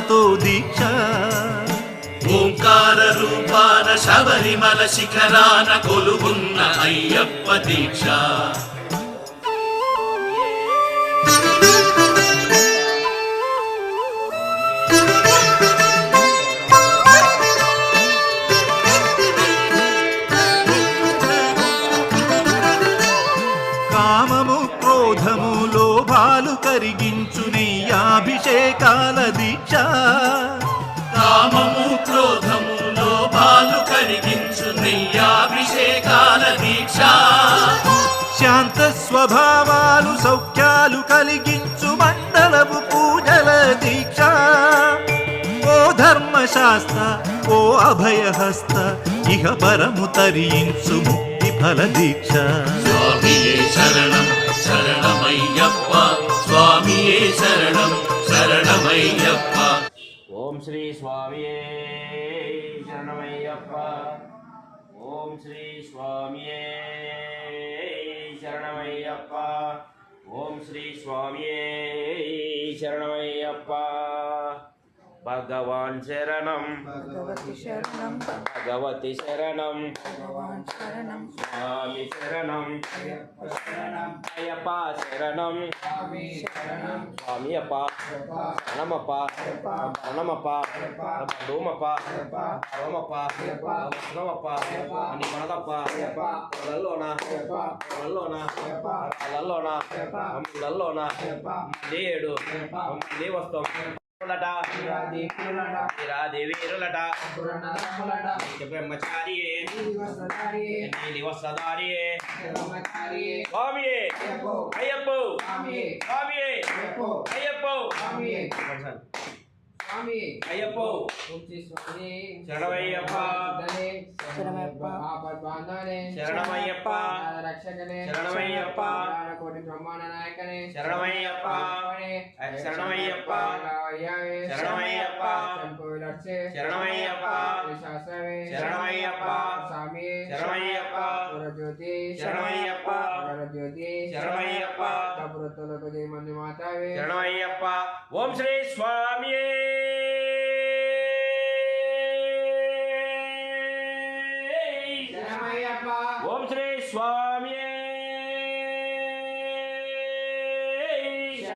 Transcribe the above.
దీక్షలతో దీక్ష ఓంకార రూపాన శబరిమల శిఖరాన కొలువున్న అయ్యప్ప దీక్ష కామము క్రోధము లోభాలు కరిగించు నెయ్యాభిషేకాల దీక్ష కామము క్రోధము లోభాలు కరిగించు నెయ్యాభిషేకాల దీక్ష శాంత స్వభావాలు సౌఖ్యాలు కలిగించు మండలపు పూజల దీక్ష ఓ ధర్మశాస్త్ర ఓ అభయహస్త ఇహ పరము తరించు ముక్తి ఫల దీక్ష స్వామియే శరణం శరణమయ్యప్ప స్వామియే శరణం శరణమయ్యప్ప ఓం శ్రీ స్వామియే శరణమయ్యప్ప ఓం శ్రీ స్వామియే శరణమయ్యప్ప ఓం శ్రీ స్వామియే శరణమయ్యప్ప భగవాన్ శరణం భగవతి శరణం భగవతి శరణం భగవాన్ శరణం స్వామి శరణం అయ్యప్ప శరణం శరణం స్వామి అప్ప శరణమప్ప శరణమప్ప బంధుమప్ప పరమప్ప వస్త్రమప్ప అని మనదప్ప అలల్లోన అలల్లోన అలల్లోన అమ్ములల్లోన లేడు లే వస్తాం వీరులట బ్రహ్మచారియే నీలి వస్త్రధారియే స్వామియే అయ్యప్ప స్వామియే అయ్యప్ప అయ్యప్ప శరణమయ్యప్ప శరణమయ్యప్ప శరణమయ్యప్ప బ్రహ్మాండ నాయకనే శరణమయ్యప్ప శరణమయ్యప్ప శరణమయ్యప్ప శరణమయ్యప్ప శరణమయ్యప్ప శరణమయ్యప్ప జ్యోతి శరణమయ్యప్ప జ్యోతి శరణమయ్యప్ప కబురతులకు మంది మాతావే శరణమయ్యప్ప ఓం శ్రీ స్వామియే శరణమయ్యప్ప ఓం శ్రీ స్వామి